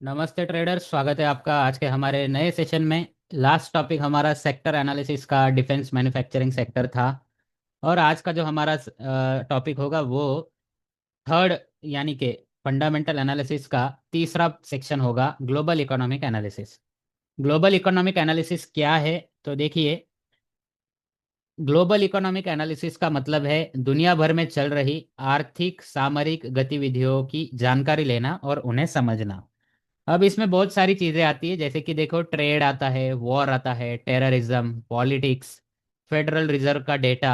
नमस्ते ट्रेडर्स, स्वागत है आपका आज के हमारे नए सेशन में। लास्ट टॉपिक हमारा सेक्टर एनालिसिस का डिफेंस मैन्युफैक्चरिंग सेक्टर था। और आज का जो हमारा टॉपिक होगा वो थर्ड, यानी कि फंडामेंटल एनालिसिस का तीसरा सेक्शन होगा, global economic analysis. Global economic analysis क्या है? तो देखिए, ग्लोबल इकोनॉमिक एनालिसिस का मतलब है दुनिया भर में चल रही आर्थिक सामरिक गतिविधियों की जानकारी लेना और उन्हें समझना। अब इसमें बहुत सारी चीजें आती है, जैसे कि देखो, ट्रेड आता है, वॉर आता है, टेररिज्म, पॉलिटिक्स, फेडरल रिजर्व का डेटा,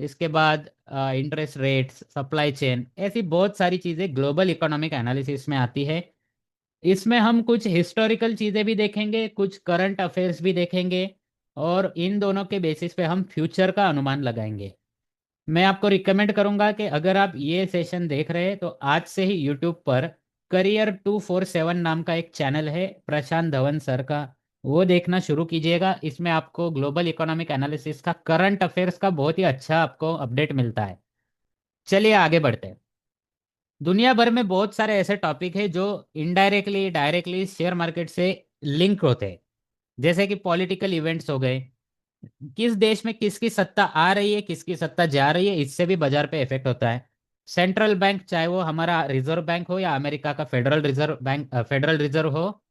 इसके बाद इंटरेस्ट रेट्स, सप्लाई चेन, ऐसी बहुत सारी चीजें ग्लोबल इकोनॉमिक एनालिसिस में आती है। इसमें हम कुछ हिस्टोरिकल चीजें भी देखेंगे, कुछ करंट अफेयर्स भी देखेंगे, और इन दोनों के बेसिस पे हम फ्यूचर का अनुमान लगाएंगे। मैं आपको रिकमेंड करूंगा कि अगर आप ये सेशन देख रहे हैं तो आज से ही यूट्यूब पर करियर 247 नाम का एक चैनल है प्रशांत धवन सर का, वो देखना शुरू कीजिएगा। इसमें आपको ग्लोबल इकोनॉमिक एनालिसिस का, करंट अफेयर्स का बहुत ही अच्छा आपको अपडेट मिलता है। चलिए आगे बढ़ते हैं। दुनिया भर में बहुत सारे ऐसे टॉपिक है जो इनडायरेक्टली डायरेक्टली शेयर मार्केट से लिंक होते हैं। जैसे कि पॉलिटिकल इवेंट्स हो गए, किस देश में किसकी सत्ता आ रही है, किसकी सत्ता जा रही है, इससे भी बाजार पे इफेक्ट होता है। सेंट्रल बैंक, चाहे वो हमारा रिजर्व बैंक हो या अमेरिका का federal reserve bank, federal reserve हो,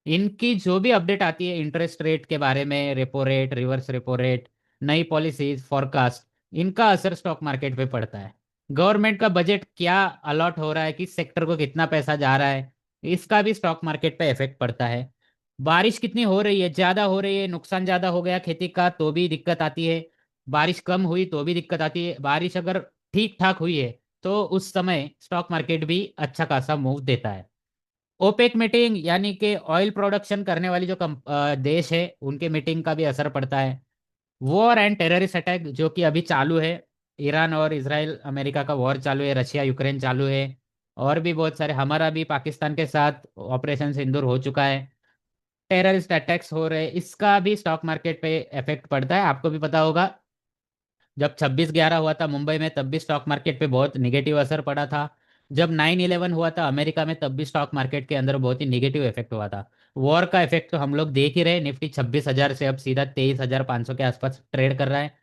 इनकी जो भी अपडेट आती है इंटरेस्ट रेट के बारे में, repo rate, reverse repo rate, नई पॉलिसीज, फॉरकास्ट, इनका असर स्टॉक मार्केट पे पड़ता है। गवर्नमेंट का बजट क्या अलॉट हो रहा है, किस सेक्टर को कितना पैसा जा रहा है, इसका भी स्टॉक मार्केट पे इफेक्ट पड़ता है। बारिश कितनी हो रही है, ज्यादा हो रही है, नुकसान ज्यादा हो गया खेती का, तो भी दिक्कत आती है। बारिश कम हुई तो भी दिक्कत आती है। बारिश अगर ठीक ठाक हुई है तो उस समय स्टॉक मार्केट भी अच्छा खासा मूव देता है। ओपेक मीटिंग, यानी कि ऑयल प्रोडक्शन करने वाली जो देश है, उनके मीटिंग का भी असर पड़ता है। वॉर एंड टेररिस्ट अटैक जो कि अभी चालू है, ईरान और इसराइल अमेरिका का वॉर चालू है, रशिया यूक्रेन चालू है, और भी बहुत सारे, हमारा भी पाकिस्तान के साथ ऑपरेशन सिंदूर हो चुका है। टेररिस्ट अटैक्स हो रहे हैं, इसका भी स्टॉक मार्केट पे इफेक्ट पड़ता है। आपको भी पता होगा, जब 26/11 हुआ था मुंबई में, तब भी स्टॉक मार्केट पे बहुत निगेटिव असर पड़ा था। जब 9/11 हुआ था अमेरिका में, तब भी स्टॉक मार्केट के अंदर बहुत ही निगेटिव इफेक्ट हुआ था। वॉर का इफेक्ट तो हम लोग देख ही रहे, निफ्टी 26,000 से अब सीधा 23,500 के आसपास ट्रेड कर रहा है।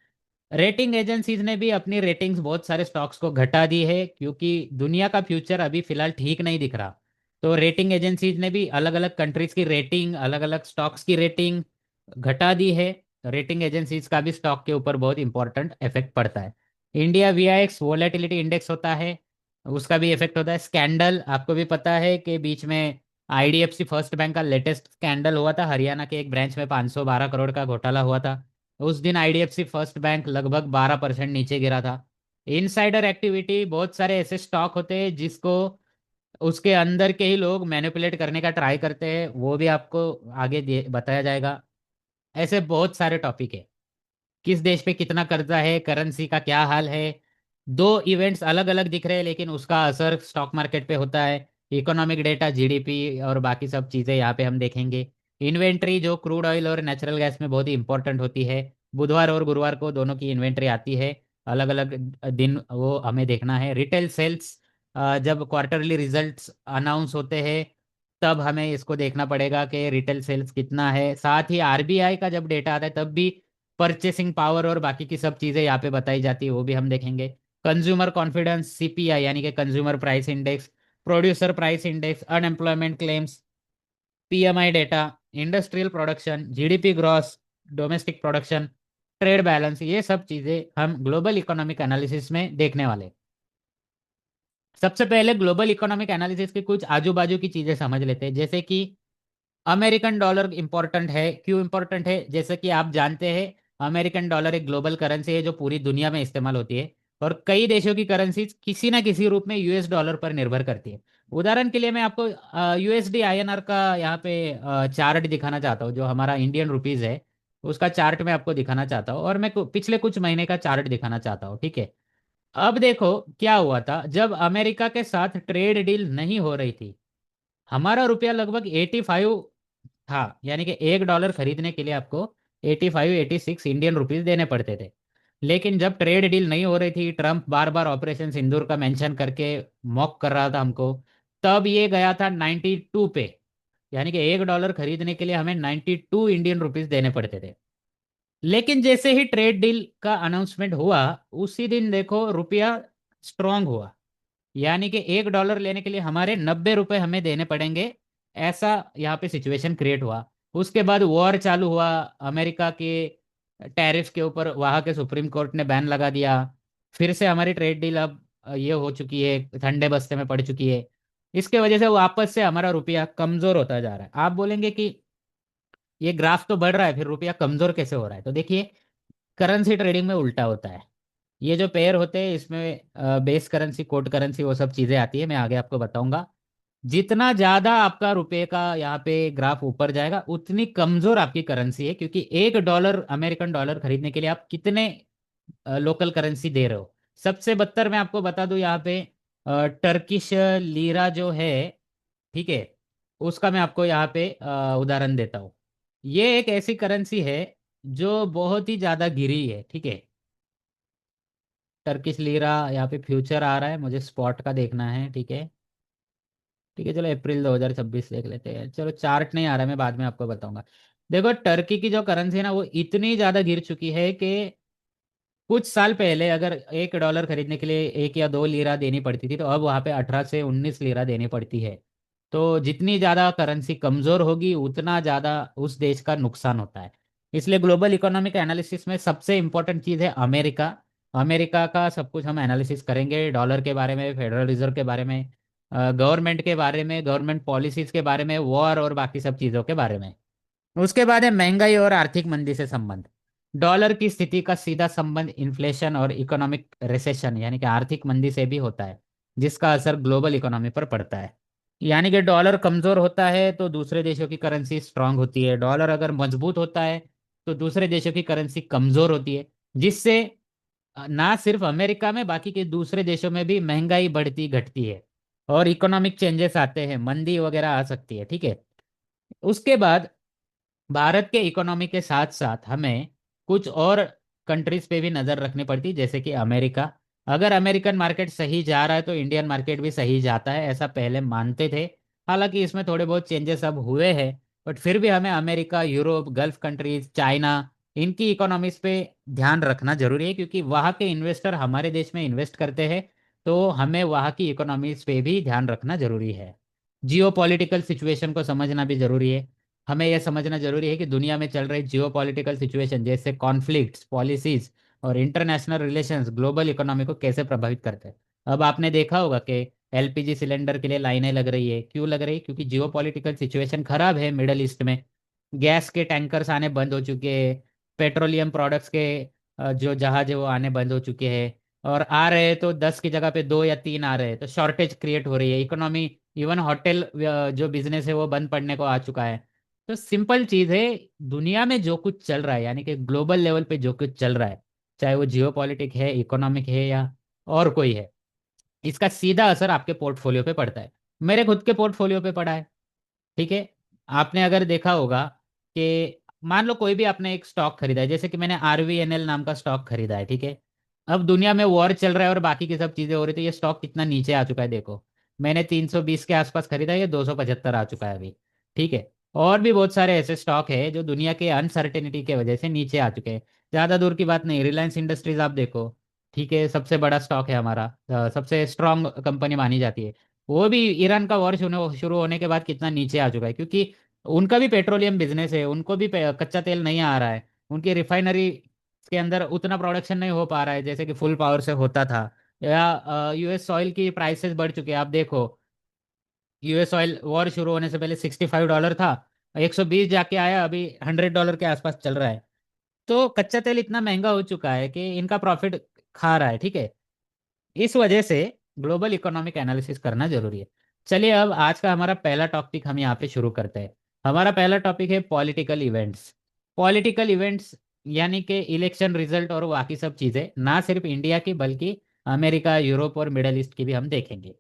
रेटिंग एजेंसीज ने भी अपनी रेटिंग्स बहुत सारे स्टॉक्स को घटा दी है, क्योंकि दुनिया का फ्यूचर अभी फिलहाल ठीक नहीं दिख रहा। तो रेटिंग एजेंसीज ने भी अलग अलग कंट्रीज की रेटिंग, अलग अलग स्टॉक्स की रेटिंग घटा दी है। रेटिंग एजेंसीज का भी स्टॉक के ऊपर बहुत इंपॉर्टेंट इफेक्ट पड़ता है। इंडिया वीआईएक्स वोलेटिलिटी इंडेक्स होता है, उसका भी इफेक्ट होता है। स्कैंडल, आपको भी पता है कि बीच में आईडीएफसी फर्स्ट बैंक का लेटेस्ट स्कैंडल हुआ था, हरियाणा के एक ब्रांच में 512 करोड़ का घोटाला हुआ था। उस दिन आईडीएफसी फर्स्ट बैंक लगभग 12% नीचे गिरा था। इनसाइडर एक्टिविटी, बहुत सारे ऐसे स्टॉक होते हैं जिसको उसके अंदर के ही लोग मैनिपुलेट करने का ट्राई करते हैं, वो भी आपको आगे बताया जाएगा। ऐसे बहुत सारे टॉपिक है। किस देश पे कितना कर्जा है, करेंसी का क्या हाल है, दो इवेंट्स अलग अलग दिख रहे हैं लेकिन उसका असर स्टॉक मार्केट पे होता है। इकोनॉमिक डेटा, जीडीपी और बाकी सब चीज़ें यहाँ पे हम देखेंगे। इन्वेंट्री जो क्रूड ऑयल और नेचुरल गैस में बहुत ही इंपॉर्टेंट होती है, बुधवार और गुरुवार को दोनों की इन्वेंट्री आती है, अलग अलग दिन वो हमें देखना है। रिटेल सेल्स, जब क्वार्टरली रिजल्ट्स अनाउंस होते हैं तब हमें इसको देखना पड़ेगा कि रिटेल सेल्स कितना है। साथ ही आरबीआई का जब डेटा आता है तब भी परचेसिंग पावर और बाकी की सब चीज़ें यहाँ पे बताई जाती है, वो भी हम देखेंगे। कंज्यूमर कॉन्फिडेंस, सीपीआई यानी कि consumer price index, producer price index, unemployment claims, PMI data, industrial production, GDP gross domestic production, trade balance, ये सब चीज़ें हम ग्लोबल इकोनॉमिक एनालिसिस में देखने वाले हैं। सबसे पहले ग्लोबल इकोनॉमिक एनालिसिस की कुछ आजू बाजू की चीज़ें समझ लेते हैं, जैसे कि अमेरिकन डॉलर इंपॉर्टेंट है। क्यों इंपॉर्टेंट है? जैसे कि आप जानते हैं, अमेरिकन डॉलर एक ग्लोबल करेंसी है जो पूरी दुनिया में इस्तेमाल होती है, और कई देशों की करेंसी किसी ना किसी रूप में यूएस डॉलर पर निर्भर करती है। उदाहरण के लिए मैं आपको यूएसडी आईएनआर का यहाँ पे चार्ट दिखाना चाहता हूँ, जो हमारा इंडियन रुपीज है उसका चार्ट मैं आपको दिखाना चाहता हूँ, और मैं पिछले कुछ महीने का चार्ट दिखाना चाहता हूँ, ठीक है। अब देखो क्या हुआ था, जब अमेरिका के साथ ट्रेड डील नहीं हो रही थी, हमारा रुपया लगभग 85 था, यानी कि $1 खरीदने के लिए आपको 85 86 इंडियन रुपीज देने पड़ते थे। लेकिन जब ट्रेड डील नहीं हो रही थी, ट्रम्प बार बार ऑपरेशन सिंदूर का मेंशन करके मॉक कर रहा था हमको, तब ये गया था 92 पे। यानी कि $1 खरीदने के लिए हमें 92 इंडियन रुपीज देने पड़ते थे। लेकिन जैसे ही ट्रेड डील का अनाउंसमेंट हुआ, उसी दिन देखो रुपया स्ट्रांग हुआ। यानी कि $1 लेने के लिए हमारे 90 रुपए हमें देने पड़ेंगे, ऐसा यहाँ पे सिचुएशन क्रिएट हुआ। उसके बाद वॉर चालू हुआ, अमेरिका के टैरिफ के ऊपर वहाँ के सुप्रीम कोर्ट ने बैन लगा दिया। फिर से हमारी ट्रेड डील अब ये हो चुकी है, ठंडे बस्ते में पड़ चुकी है। इसके वजह से वापस से हमारा रुपया कमजोर होता जा रहा है। आप बोलेंगे कि ये ग्राफ तो बढ़ रहा है, फिर रुपया कमजोर कैसे हो रहा है? तो देखिए, करेंसी ट्रेडिंग में उल्टा होता है। ये जो पेयर होते हैं इसमें बेस करेंसी, कोड करेंसी, वो सब चीज़ें आती है, मैं आगे आपको बताऊंगा। जितना ज़्यादा आपका रुपए का यहाँ पे ग्राफ ऊपर जाएगा, उतनी कमज़ोर आपकी करेंसी है, क्योंकि $1 अमेरिकन डॉलर खरीदने के लिए आप कितने लोकल करेंसी दे रहे हो। सबसे बदतर मैं आपको बता दूं यहाँ पे, टर्किश लीरा जो है, ठीक है, उसका मैं आपको यहाँ पे उदाहरण देता हूँ। ये एक ऐसी करेंसी है जो बहुत ही ज़्यादा गिरी है, ठीक है। टर्किश लीरा यहाँ पे फ्यूचर आ रहा है, मुझे स्पॉट का देखना है, ठीक है। ठीक है, चलो अप्रैल 2026 देख लेते हैं। चलो चार्ट नहीं आ रहा है, मैं बाद में आपको बताऊंगा। देखो, टर्की की जो करेंसी है ना, वो इतनी ज़्यादा गिर चुकी है कि कुछ साल पहले अगर $1 खरीदने के लिए 1 या 2 लीरा देनी पड़ती थी, तो अब वहाँ पे 18 से 19 लीरा देनी पड़ती है। तो जितनी ज़्यादा करेंसी कमज़ोर होगी, उतना ज़्यादा उस देश का नुकसान होता है। इसलिए ग्लोबल इकोनॉमिक एनालिसिस में सबसे इंपॉर्टेंट चीज़ है अमेरिका। अमेरिका का सब कुछ हम एनालिसिस करेंगे, डॉलर के बारे में, फेडरल रिजर्व के बारे में, गवर्नमेंट के बारे में, गवर्नमेंट पॉलिसीज के बारे में, वॉर और बाकी सब चीज़ों के बारे में। उसके बाद है महंगाई और आर्थिक मंदी से संबंध। डॉलर की स्थिति का सीधा संबंध इन्फ्लेशन और इकोनॉमिक रिसेशन यानी कि आर्थिक मंदी से भी होता है, जिसका असर ग्लोबल इकोनॉमी पर पड़ता है। यानी कि डॉलर कमजोर होता है तो दूसरे देशों की करेंसी स्ट्रांग होती है, डॉलर अगर मजबूत होता है तो दूसरे देशों की करेंसी कमजोर होती है, जिससे ना सिर्फ अमेरिका में, बाकी के दूसरे देशों में भी महंगाई बढ़ती घटती है और इकोनॉमिक चेंजेस आते हैं, मंदी वगैरह आ सकती है, ठीक है। उसके बाद भारत के इकोनॉमी के साथ साथ हमें कुछ और कंट्रीज पे भी नज़र रखनी पड़ती, जैसे कि अमेरिका। अगर अमेरिकन मार्केट सही जा रहा है तो इंडियन मार्केट भी सही जाता है, ऐसा पहले मानते थे। हालांकि इसमें थोड़े बहुत चेंजेस अब हुए हैं, बट फिर भी हमें America, Europe, gulf countries, China, इनकी इकोनॉमीज पे ध्यान रखना जरूरी है, क्योंकि वहाँ के इन्वेस्टर हमारे देश में इन्वेस्ट करते हैं। तो हमें वहाँ की इकोनॉमीज पे भी ध्यान रखना जरूरी है। जियो पॉलिटिकल सिचुएशन को समझना भी जरूरी है। हमें यह समझना जरूरी है कि दुनिया में चल रही जियो पॉलिटिकल सिचुएशन, जैसे कॉन्फ्लिक्ट्स, पॉलिसीज और इंटरनेशनल रिलेशंस ग्लोबल इकोनॉमी को कैसे प्रभावित करते हैं। अब आपने देखा होगा कि एलपीजी सिलेंडर के लिए लाइनें लग रही है। क्यों लग रही है? क्योंकि जियो पॉलिटिकल सिचुएशन खराब है मिडल ईस्ट में। गैस के टैंकर्स आने बंद हो चुके हैं, पेट्रोलियम प्रोडक्ट्स के जो जहाज है वो आने बंद हो चुके हैं, और आ रहे हैं तो 10 की जगह पे 2 या 3 आ रहे हैं, तो शॉर्टेज क्रिएट हो रही है इकोनॉमी। इवन होटल जो बिजनेस है वो बंद पड़ने को आ चुका है। तो सिंपल चीज है, दुनिया में जो कुछ चल रहा है, यानी कि ग्लोबल लेवल पे जो कुछ चल रहा है, चाहे वो जियो पॉलिटिक है, इकोनॉमिक है, या और कोई है, इसका सीधा असर आपके पोर्टफोलियो पे पड़ता है। मेरे खुद के पोर्टफोलियो पे पड़ा है, ठीक है। आपने अगर देखा होगा कि मान लो कोई भी आपने एक स्टॉक खरीदा है, जैसे कि मैंने RVNL नाम का स्टॉक खरीदा है, ठीक है। अब दुनिया में वॉर चल रहा है और बाकी की सब चीजें हो रही, तो ये स्टॉक कितना नीचे आ चुका है देखो। मैंने 320 के आसपास खरीदा है, ये 275 आ चुका है अभी, ठीक है। और भी बहुत सारे ऐसे स्टॉक है जो दुनिया के अनसर्टेनिटी के वजह से नीचे आ चुके हैं। ज्यादा दूर की बात नहीं, रिलायंस इंडस्ट्रीज आप देखो, ठीक है, सबसे बड़ा स्टॉक है हमारा, सबसे स्ट्रांग कंपनी मानी जाती है। वो भी ईरान का वॉर शुरू शुरू होने के बाद कितना नीचे आ चुका है, क्योंकि उनका भी पेट्रोलियम बिजनेस है, उनको भी कच्चा तेल नहीं आ रहा है, उनकी रिफाइनरी के अंदर उतना प्रोडक्शन नहीं हो पा रहा है जैसे कि फुल पावर से होता था। या यूएस ऑयल की प्राइसेस बढ़ चुकी है, आप देखो। यूएस ऑयल वॉर शुरू होने से पहले $65 था, 120 जाके आया, अभी $100 के आसपास चल रहा है। तो कच्चा तेल इतना महंगा हो चुका है कि इनका प्रॉफिट खा रहा है, ठीक है। इस वजह से ग्लोबल इकोनॉमिक एनालिसिस करना जरूरी है। चलिए, अब आज का हमारा पहला टॉपिक हम यहाँ पे शुरू करते हैं। हमारा पहला टॉपिक है पॉलिटिकल इवेंट्स। पॉलिटिकल इवेंट्स यानी कि इलेक्शन रिजल्ट और बाकी सब चीज़ें, ना सिर्फ इंडिया की बल्कि अमेरिका, यूरोप और मिडल ईस्ट की भी हम देखेंगे।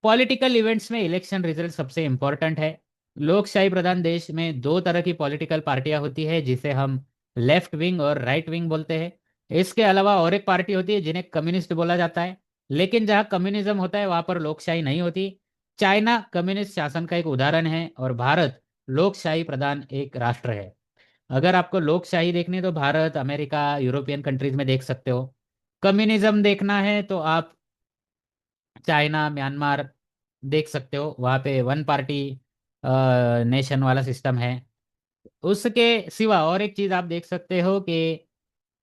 पॉलिटिकल इवेंट्स में इलेक्शन रिजल्ट सबसे इंपॉर्टेंट है। लोकशाही प्रधान देश में दो तरह की पॉलिटिकल पार्टियां होती है, जिसे हम लेफ्ट विंग और राइट विंग बोलते हैं। इसके अलावा और एक पार्टी होती है जिन्हें कम्युनिस्ट बोला जाता है। लेकिन जहाँ कम्युनिज्म होता है वहां पर लोकशाही नहीं होती। चाइना कम्युनिस्ट शासन का एक उदाहरण है, और भारत लोकशाही प्रधान एक राष्ट्र है। अगर आपको लोकशाही देखनी है तो भारत, अमेरिका, यूरोपियन कंट्रीज में देख सकते हो। कम्युनिज्म देखना है तो आप चाइना, म्यांमार देख सकते हो, वहाँ पे वन पार्टी नेशन वाला सिस्टम है। उसके सिवा और एक चीज आप देख सकते हो कि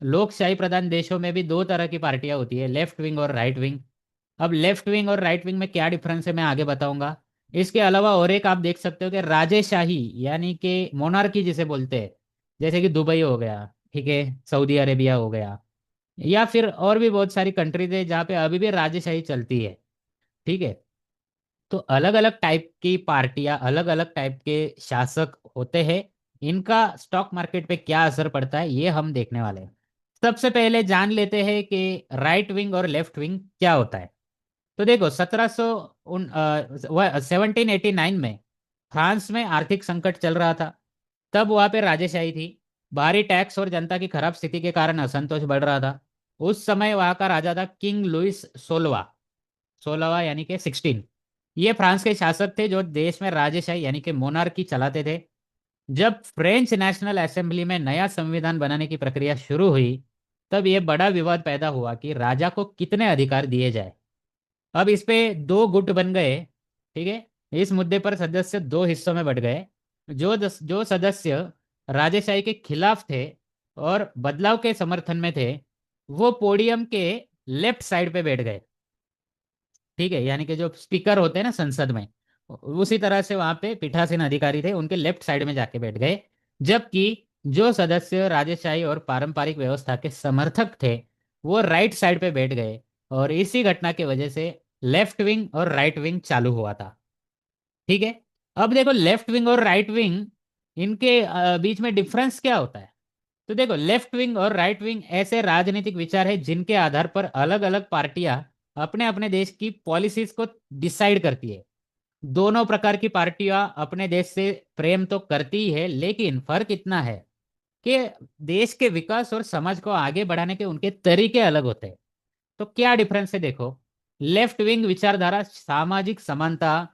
लोकशाही प्रधान देशों में भी दो तरह की पार्टियां होती है, लेफ्ट विंग और राइट विंग। अब लेफ्ट विंग और राइट विंग में क्या डिफरेंस है मैं आगे बताऊंगा। इसके अलावा और एक आप देख सकते हो कि राजेशाही यानी कि मोनार्की जिसे बोलते हैं, जैसे कि दुबई हो गया, ठीक है, सऊदी अरेबिया हो गया, या फिर और भी बहुत सारी कंट्रीज है जहाँ पे अभी भी राजेशाही चलती है, ठीक है। तो अलग अलग टाइप की पार्टियां, अलग अलग टाइप के शासक होते हैं। इनका स्टॉक मार्केट पे क्या असर पड़ता है ये हम देखने वाले हैं। सबसे पहले जान लेते हैं कि राइट विंग और लेफ्ट विंग क्या होता है। तो देखो 1789 में फ्रांस में आर्थिक संकट चल रहा था। तब वहां पे राजेशाही थी। भारी टैक्स और जनता की खराब स्थिति के कारण असंतोष बढ़ रहा था। उस समय वहां का राजा था किंग लुइस 16वां। 16वां यानी कि 16। ये फ्रांस के शासक थे जो देश में राजेशाही यानी कि मोनार्की चलाते थे। जब फ्रेंच नेशनल असेंबली में नया संविधान बनाने की प्रक्रिया शुरू हुई, तब यह बड़ा विवाद पैदा हुआ कि राजा को कितने अधिकार दिए जाए। अब इस पे दो गुट बन गए, ठीक है। इस मुद्दे पर सदस्य दो हिस्सों में बट गए। जो सदस्य राजेशाही के खिलाफ थे और बदलाव के समर्थन में थे, वो पोडियम के लेफ्ट साइड पे बैठ गए, ठीक है। यानी कि जो स्पीकर होते हैं ना संसद में, उसी तरह से वहां पे पीठासीन अधिकारी थे, उनके लेफ्ट साइड में जाके बैठ गए। जबकि जो सदस्य राजेशाही और पारंपरिक व्यवस्था के समर्थक थे, वो राइट साइड पे बैठ गए। और इसी घटना की वजह से लेफ्ट विंग और राइट विंग चालू हुआ था, ठीक है। अब देखो लेफ्ट विंग और राइट विंग, इनके बीच में डिफरेंस क्या होता है। तो देखो लेफ्ट विंग और राइट विंग ऐसे राजनीतिक विचार है जिनके आधार पर अलग अलग पार्टियां अपने अपने देश की पॉलिसीज को डिसाइड करती है। दोनों प्रकार की पार्टियां अपने देश से प्रेम तो करती ही है, लेकिन फर्क इतना है कि देश के विकास और समाज को आगे बढ़ाने के उनके तरीके अलग होते हैं। तो क्या डिफरेंस है देखो। लेफ्ट विंग विचारधारा सामाजिक समानता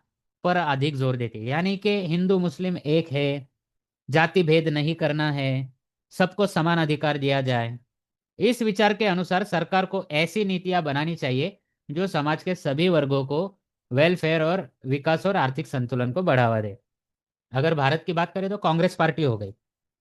पर अधिक जोर देती है, यानी कि हिंदू मुस्लिम एक है, जाति भेद नहीं करना है, सबको समान अधिकार दिया जाए। इस विचार के अनुसार सरकार को ऐसी नीतियां बनानी चाहिए जो समाज के सभी वर्गों को वेलफेयर और विकास और आर्थिक संतुलन को बढ़ावा दे। अगर भारत की बात करें तो कांग्रेस पार्टी हो गई।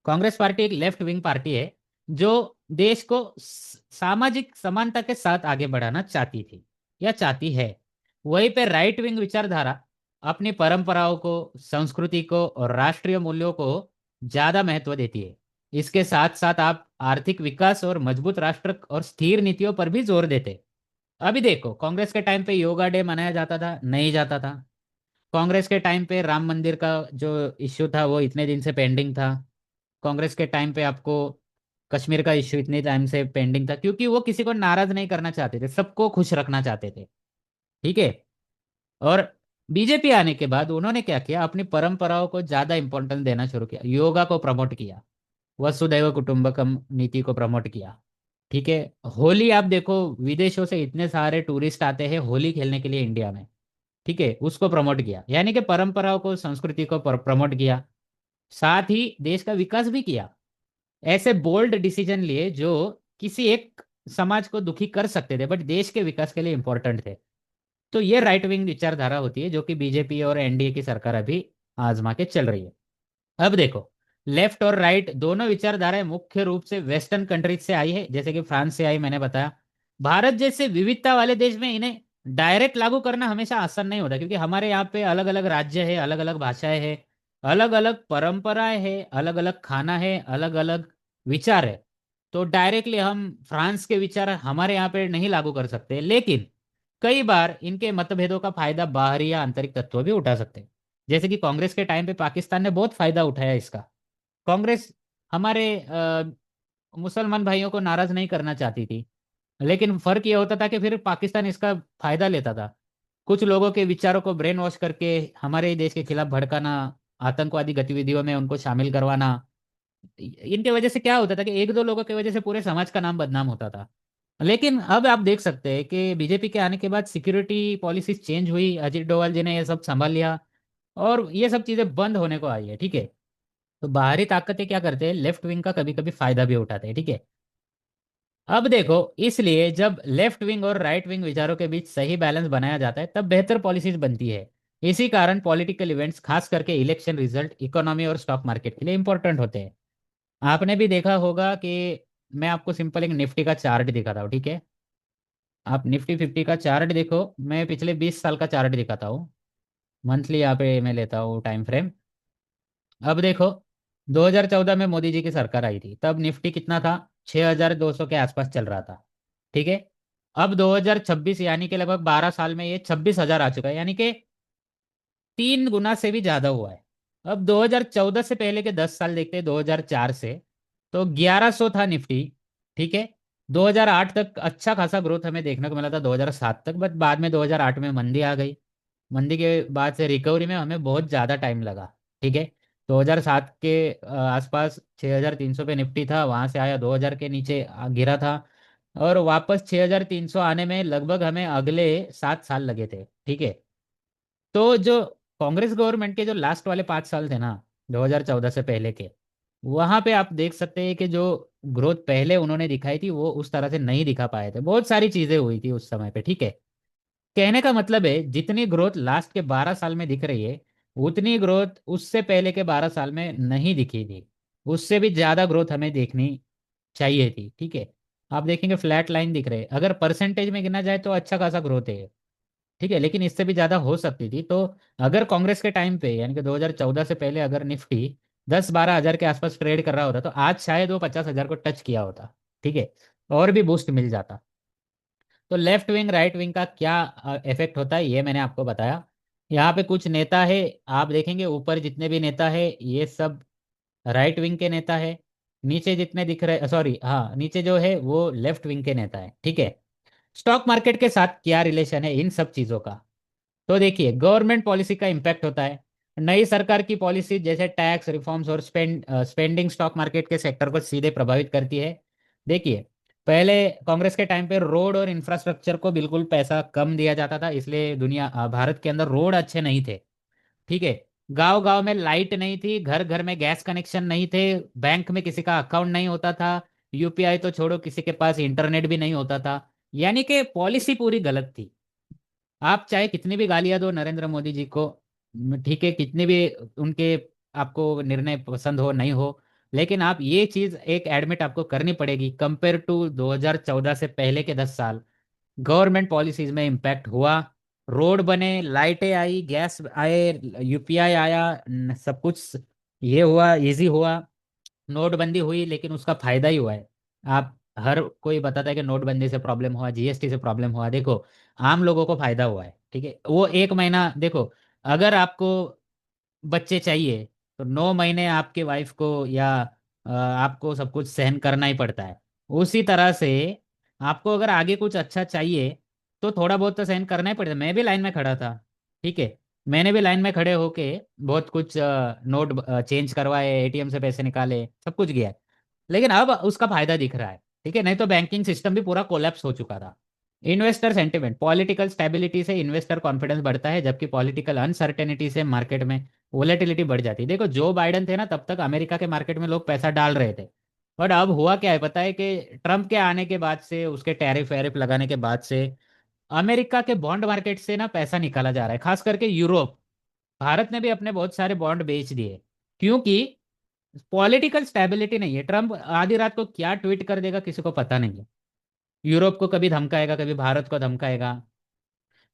कांग्रेस पार्टी एक लेफ्ट विंग पार्टी है जो देश को सामाजिक समानता के साथ आगे बढ़ाना चाहती थी या चाहती है। वहीं पे राइट विंग विचारधारा अपनी परंपराओं को, संस्कृति को और राष्ट्रीय मूल्यों को ज्यादा महत्व देती है। इसके साथ साथ आप आर्थिक विकास और मजबूत राष्ट्र और स्थिर नीतियों पर भी जोर देते। अभी देखो कांग्रेस के टाइम पे योगा डे मनाया जाता था, नहीं जाता था। कांग्रेस के टाइम पे राम मंदिर का जो इश्यू था वो इतने दिन से पेंडिंग था। कांग्रेस के टाइम पे आपको कश्मीर का इश्यू इतने टाइम से पेंडिंग था, क्योंकि वो किसी को नाराज नहीं करना चाहते थे, सबको खुश रखना चाहते थे, ठीक है। और बीजेपी आने के बाद उन्होंने क्या किया, अपनी परंपराओं को ज्यादा इंपॉर्टेंस देना शुरू किया, योगा को प्रमोट किया, वसुधैव कुटुंबकम नीति को प्रमोट किया, ठीक है। होली आप देखो, विदेशों से इतने सारे टूरिस्ट आते हैं होली खेलने के लिए इंडिया में, ठीक है, उसको प्रमोट किया, यानी कि परंपराओं को, संस्कृति को प्रमोट किया। साथ ही देश का विकास भी किया। ऐसे बोल्ड डिसीजन लिए जो किसी एक समाज को दुखी कर सकते थे बट देश के विकास के लिए इंपॉर्टेंट थे। तो ये राइट विंग विचारधारा होती है जो कि बीजेपी और एनडीए की सरकार अभी आजमा के चल रही है। अब देखो लेफ्ट और राइट दोनों विचारधाराएं मुख्य रूप से वेस्टर्न कंट्रीज से आई है, जैसे कि फ्रांस से आई, मैंने बताया। भारत जैसे विविधता वाले देश में इन्हें डायरेक्ट लागू करना हमेशा आसान नहीं होता, क्योंकि हमारे यहाँ पे अलग अलग राज्य है, अलग अलग भाषाएं हैं, अलग अलग परंपराएं हैं, अलग अलग खाना है, अलग अलग विचार है। तो डायरेक्टली हम फ्रांस के विचार हमारे यहाँ पे नहीं लागू कर सकते, लेकिन कई बार इनके मतभेदों का फायदा बाहरी या आंतरिक तत्व भी उठा सकते हैं। जैसे कि कांग्रेस के टाइम पे पाकिस्तान ने बहुत फायदा उठाया इसका। कांग्रेस हमारे मुसलमान भाइयों को नाराज नहीं करना चाहती थी, लेकिन फर्क ये होता था कि फिर पाकिस्तान इसका फायदा लेता था। कुछ लोगों के विचारों को ब्रेन वॉश करके हमारे ही देश के खिलाफ भड़काना, आतंकवादी गतिविधियों में उनको शामिल करवाना। इनके वजह से क्या होता था कि एक दो लोगों की वजह से पूरे समाज का नाम बदनाम होता था। लेकिन अब आप देख सकते हैं कि बीजेपी के आने के बाद सिक्योरिटी पॉलिसीज चेंज हुई, अजीत डोभाल जी ने ये सब संभाल लिया। और ये सब चीजें बंद होने को आई है, ठीक है। तो बाहरी ताकतें क्या करते हैं, लेफ्ट विंग का कभी कभी फायदा भी उठाते हैं, ठीक है। अब देखो, इसलिए जब लेफ्ट विंग और राइट विंग विचारों के बीच सही बैलेंस बनाया जाता है तब बेहतर पॉलिसीज बनती है। इसी कारण पॉलिटिकल इवेंट्स, खास करके इलेक्शन रिजल्ट, इकोनॉमी और स्टॉक मार्केट के लिए इंपॉर्टेंट होते हैं। आपने भी देखा होगा कि मैं आपको सिंपल एक निफ्टी का चार्ट दिखाता हूँ, ठीक है। आप निफ्टी 50 का चार्ट देखो, मैं पिछले 20 साल का चार्ट दिखाता हूँ। मंथली यहाँ पे मैं लेता हूँ टाइम फ्रेम। अब देखो, 2014 में मोदी जी की सरकार आई थी, तब निफ्टी कितना था, 6200 के आसपास चल रहा था, ठीक है। अब 2026 यानी कि लगभग 12 साल में ये 26,000 आ चुका है, यानी कि 3 गुना से भी ज्यादा हुआ है। अब 2014 से पहले के 10 साल देखते हैं, 2004 से, तो 1100 था निफ्टी, ठीक है। 2008 तक अच्छा खासा ग्रोथ हमें देखने को मिला था, 2007 तक, बट बाद में 2008 में मंदी आ गई। मंदी के बाद से रिकवरी में हमें बहुत ज़्यादा टाइम लगा, ठीक है। 2007 के आसपास 6,300 पे निफ्टी था, वहां से आया 2,000 के नीचे गिरा था, और वापस 6,300 आने में लगभग हमें अगले 7 साल लगे थे, ठीक है। तो जो कांग्रेस गवर्नमेंट के जो लास्ट वाले 5 साल थे ना, 2014 से पहले के, वहां पे आप देख सकते हैं कि जो ग्रोथ पहले उन्होंने दिखाई थी वो उस तरह से नहीं दिखा पाए थे, बहुत सारी चीजें हुई थी उस समय पे, ठीक है। कहने का मतलब है, जितनी ग्रोथ लास्ट के 12 साल में दिख रही है, उतनी ग्रोथ उससे पहले के 12 साल में नहीं दिखी थी। उससे भी ज्यादा ग्रोथ हमें देखनी चाहिए थी, ठीक है। आप देखेंगे फ्लैट लाइन दिख रहे हैं, अगर परसेंटेज में गिना जाए तो अच्छा खासा ग्रोथ है, ठीक है, लेकिन इससे भी ज्यादा हो सकती थी। तो अगर कांग्रेस के टाइम पे, यानी कि 2014 से पहले, अगर निफ्टी 10-12 हजार के आसपास ट्रेड कर रहा होता तो आज शायद वो 50,000 को टच किया होता, ठीक है, और भी बूस्ट मिल जाता। तो लेफ्ट विंग राइट विंग का क्या इफेक्ट होता है, ये मैंने आपको बताया। यहाँ पे कुछ नेता है, आप देखेंगे ऊपर जितने भी नेता है ये सब राइट विंग के नेता है। नीचे जितने दिख रहे, सॉरी हाँ, नीचे जो है वो लेफ्ट विंग के नेता है, ठीक है। स्टॉक मार्केट के साथ क्या रिलेशन है इन सब चीजों का, तो देखिए, गवर्नमेंट पॉलिसी का इम्पैक्ट होता है। नई सरकार की पॉलिसी जैसे टैक्स रिफॉर्म्स और स्पेंडिंग स्टॉक मार्केट के सेक्टर को सीधे प्रभावित करती है। देखिए, पहले कांग्रेस के टाइम पे रोड और इंफ्रास्ट्रक्चर को बिल्कुल पैसा कम दिया जाता था, इसलिए भारत के अंदर रोड अच्छे नहीं थे, ठीक है। गांव गांव में लाइट नहीं थी, घर घर में गैस कनेक्शन नहीं थे, बैंक में किसी का अकाउंट नहीं होता था, यूपीआई तो छोड़ो, किसी के पास इंटरनेट भी नहीं होता था। यानी कि पॉलिसी पूरी गलत थी। आप चाहे कितनी भी गालियां दो नरेंद्र मोदी जी को, ठीक है, कितने भी उनके आपको निर्णय पसंद हो नहीं हो, लेकिन आप ये चीज एक एडमिट आपको करनी पड़ेगी, कंपेयर टू 2014 से पहले के 10 साल गवर्नमेंट पॉलिसीज में इम्पैक्ट हुआ। रोड बने, लाइटें आई, गैस आए, यूपीआई आया, सब कुछ ये हुआ, इजी हुआ। नोटबंदी हुई लेकिन उसका फायदा ही हुआ है। आप, हर कोई बताता है कि नोटबंदी से प्रॉब्लम हुआ, जीएसटी से प्रॉब्लम हुआ, देखो आम लोगों को फायदा हुआ है, ठीक है। वो एक महीना देखो, अगर आपको बच्चे चाहिए तो 9 महीने आपके वाइफ को या आपको सब कुछ सहन करना ही पड़ता है। उसी तरह से आपको अगर आगे कुछ अच्छा चाहिए तो थोड़ा बहुत तो सहन करना ही पड़ता है। मैं भी लाइन में खड़ा था, ठीक है, मैंने भी लाइन में खड़े होके बहुत कुछ नोट चेंज करवाए, एटीएम से पैसे निकाले, सब कुछ किया है। लेकिन अब उसका फायदा दिख रहा है, ठीक है, नहीं तो बैंकिंग सिस्टम भी पूरा कोलैप्स हो चुका था। इन्वेस्टर सेंटिमेंट, पॉलिटिकल स्टेबिलिटी से इन्वेस्टर कॉन्फिडेंस बढ़ता है, जबकि पॉलिटिकल अनसर्टेनिटी से मार्केट में वोलेटिलिटी बढ़ जाती है। देखो, जो बाइडन थे ना, तब तक अमेरिका के मार्केट में लोग पैसा डाल रहे थे, बट अब हुआ क्या है पता है, कि ट्रम्प के आने के बाद से, उसके टैरिफ वैरिफ लगाने के बाद से अमेरिका के बॉन्ड मार्केट से ना पैसा निकाला जा रहा है, खास करके यूरोप। भारत ने भी अपने बहुत सारे बॉन्ड बेच दिए, क्योंकि पॉलिटिकल स्टेबिलिटी नहीं है। ट्रम्प आधी रात को क्या ट्वीट कर देगा किसी को पता नहीं है। यूरोप को कभी धमकाएगा, कभी भारत को धमकाएगा,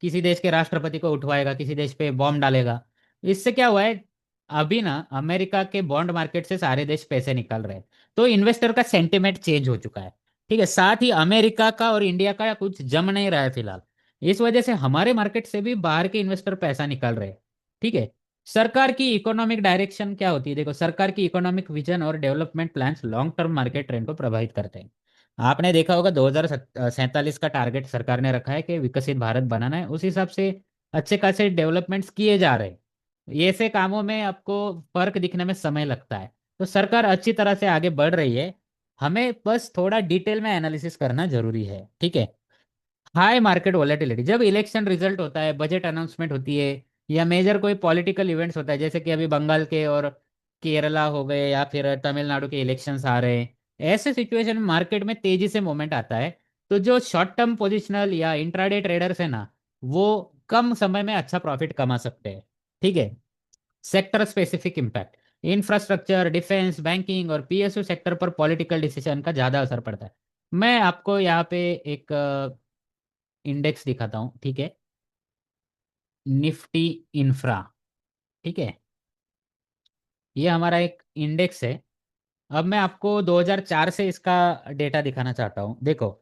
किसी देश के राष्ट्रपति को उठवाएगा, किसी देश पे बॉम्ब डालेगा। इससे क्या हुआ है, अभी ना अमेरिका के बॉन्ड मार्केट से सारे देश पैसे निकाल रहे हैं, तो इन्वेस्टर का सेंटिमेंट चेंज हो चुका है, ठीक है। साथ ही अमेरिका का और इंडिया का कुछ जम नहीं रहा है फिलहाल। इस वजह से हमारे मार्केट से भी बाहर के इन्वेस्टर पैसा निकाल रहे हैं, ठीक है। सरकार की इकोनॉमिक डायरेक्शन क्या होती है, देखो, सरकार की इकोनॉमिक विजन और development plans long term market trend को प्रभावित करते हैं। आपने देखा होगा 2047 का टारगेट सरकार ने रखा है कि विकसित भारत बनाना है, उस हिसाब से अच्छे खासे डेवलपमेंट्स किए जा रहे हैं। ये ऐसे कामों में आपको फर्क दिखने में समय लगता है। तो सरकार अच्छी तरह से आगे बढ़ रही है, हमें बस थोड़ा डिटेल में एनालिसिस करना जरूरी है, ठीक है। हाई मार्केट वॉलेटिलिटी, जब इलेक्शन रिजल्ट होता है, बजट अनाउंसमेंट होती है, या मेजर कोई पॉलिटिकल इवेंट्स होता है, जैसे कि अभी बंगाल के और केरला हो गए, या फिर तमिलनाडु के इलेक्शंस आ रहे हैं, ऐसे सिचुएशन में मार्केट में तेजी से मूवमेंट आता है। तो जो शॉर्ट टर्म पोजिशनल या इंट्राडे ट्रेडर्स है ना, वो कम समय में अच्छा प्रॉफिट कमा सकते हैं। ठीक है। Sector specific impact, infrastructure, defence, banking और पीएसयू सेक्टर पर पॉलिटिकल डिसीजन का ज़्यादा असर पड़ता है। मैं आपको यहाँ पे एक इंडेक्स दिखाता हूँ, ठीक है। निफ्टी इंफ्रा, ठीक है। ये हमारा एक इंडेक्स है। अब मैं आपको 2004 से इसका डेटा दिखाना चाहता हूँ। देखो,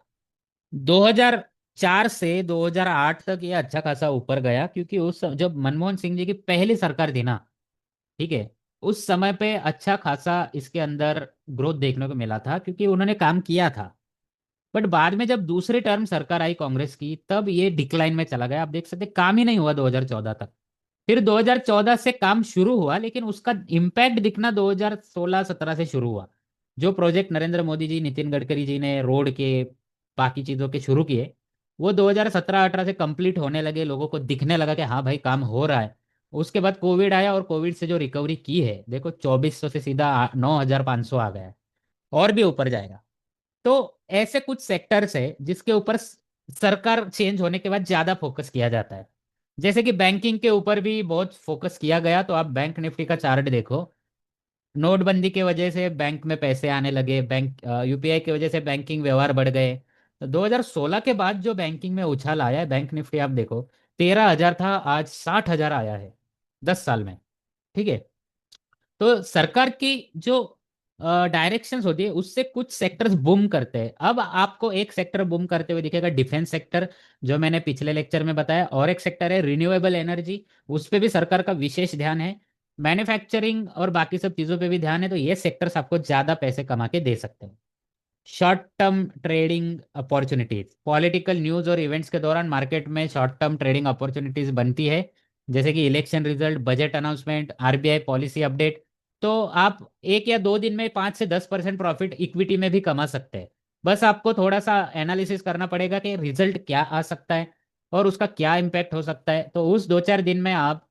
2004 से 2008 तक ये अच्छा खासा ऊपर गया, क्योंकि जब मनमोहन सिंह जी की पहली सरकार थी ना, ठीक है, उस समय पे अच्छा खासा इसके अंदर ग्रोथ देखने को मिला था, क्योंकि उन्होंने काम किया था। बट बाद में जब दूसरी टर्म सरकार आई कांग्रेस की, तब ये डिक्लाइन में चला गया। आप देख सकते हैं, काम ही नहीं हुआ 2014 तक। फिर 2014 से काम शुरू हुआ, लेकिन उसका इम्पैक्ट दिखना 2016-17 से शुरू हुआ। जो प्रोजेक्ट नरेंद्र मोदी जी, नितिन गडकरी जी ने रोड के, बाकी चीज़ों के शुरू किए, वो 2017-18 से कंप्लीट होने लगे, लोगों को दिखने लगा कि हाँ भाई काम हो रहा है। उसके बाद कोविड आया, और कोविड से जो रिकवरी की है, देखो 2400 से सीधा 9500 आ गया है, और भी ऊपर जाएगा। तो ऐसे कुछ सेक्टर्स है जिसके ऊपर सरकार चेंज होने के बाद ज्यादा फोकस किया जाता है। जैसे कि बैंकिंग के ऊपर भी बहुत फोकस किया गया, तो आप बैंक निफ्टी का चार्ट देखो। नोटबंदी की वजह से बैंक में पैसे आने लगे, बैंक यूपीआई की वजह से बैंकिंग व्यवहार बढ़ गए। तो 2016 के बाद जो बैंकिंग में उछाल आया है, बैंक निफ्टी आप देखो, 13,000 था, आज 60,000 आया है 10 साल में। ठीक है। तो सरकार की जो डायरेक्शंस होती है, उससे कुछ सेक्टर्स बूम करते हैं। अब आपको एक सेक्टर बूम करते हुए दिखेगा, डिफेंस सेक्टर, जो मैंने पिछले लेक्चर में बताया। और एक सेक्टर है रिन्यूएबल एनर्जी, उस पे भी सरकार का विशेष ध्यान है। मैन्युफैक्चरिंग और बाकी सब चीज़ों पे भी ध्यान है। तो ये सेक्टर्स आपको ज़्यादा पैसे कमा के दे सकते हैं। Short term trading opportunities, political news और इवेंट्स के दौरान मार्केट में शॉर्ट टर्म ट्रेडिंग अपॉर्चुनिटीज बनती है, जैसे कि election result, budget announcement, RBI policy update. तो आप 1 या 2 दिन में 5 से 10% प्रॉफिट इक्विटी में भी कमा सकते हैं। बस आपको थोड़ा सा एनालिसिस करना पड़ेगा कि रिजल्ट क्या आ सकता है और उसका क्या इम्पैक्ट हो सकता है। तो उस 2-4 दिन में आप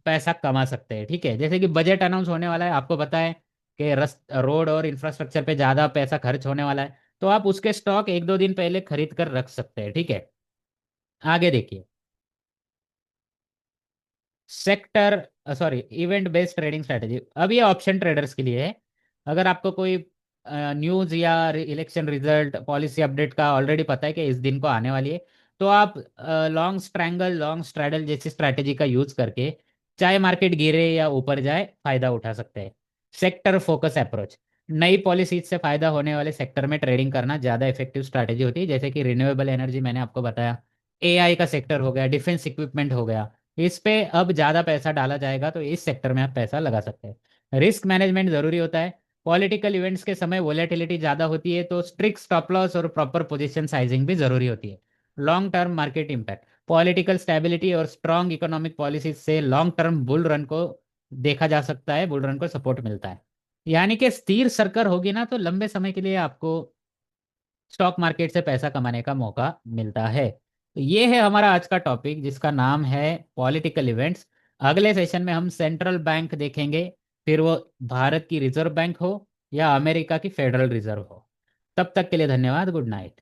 पैसा कमा सकते हैं। ठीक है। जैसे कि बजट अनाउंस होने वाला है, आपको पता है कि रोड और इंफ्रास्ट्रक्चर पे ज़्यादा पैसा खर्च होने वाला है, तो आप उसके स्टॉक 1-2 दिन पहले खरीद कर रख सकते हैं। ठीक है। आगे देखिए, sector sorry event based trading strategy. अब ये ऑप्शन ट्रेडर्स के लिए है। अगर आपको कोई न्यूज़ या इलेक्शन रिजल्ट, पॉलिसी अपडेट का ऑलरेडी पता है कि इस दिन को आने वाली है, तो आप लॉन्ग स्ट्रैंगल, लॉन्ग स्ट्रैडल जैसी स्ट्रैटेजी का यूज करके, चाहे मार्केट गिरे या ऊपर जाए, फायदा उठा सकते हैं। सेक्टर फोकस अप्रोच, नई पॉलिसीज से फायदा होने वाले सेक्टर में ट्रेडिंग करना ज़्यादा इफेक्टिव स्ट्रैटेजी होती है। जैसे कि रिन्यूएबल एनर्जी मैंने आपको बताया, एआई का सेक्टर हो गया, डिफेंस इक्विपमेंट हो गया। इस पे अब ज़्यादा पैसा डाला जाएगा, तो इस सेक्टर में आप पैसा लगा सकते हैं। रिस्क मैनेजमेंट ज़रूरी होता है। पॉलिटिकल इवेंट्स के समय वोलेटिलिटी ज़्यादा होती है, तो स्ट्रिक्ट स्टॉप लॉस और प्रॉपर पोजीशन साइजिंग भी ज़रूरी होती है। Long term market impact, political stability और स्ट्रॉन्ग इकोनॉमिक पॉलिसी से लॉन्ग टर्म बुल रन को देखा जा सकता है, बुल रन को सपोर्ट मिलता है। यानी कि स्थिर सरकार होगी ना, तो लंबे समय के लिए आपको स्टॉक मार्केट से पैसा कमाने का मौका मिलता है। तो ये है हमारा आज का टॉपिक, जिसका नाम है पॉलिटिकल इवेंट्स। अगले सेशन में हम सेंट्रल बैंक देखेंगे, फिर वो भारत की रिजर्व बैंक हो या अमेरिका की फेडरल रिजर्व हो। तब तक के लिए धन्यवाद। Good night.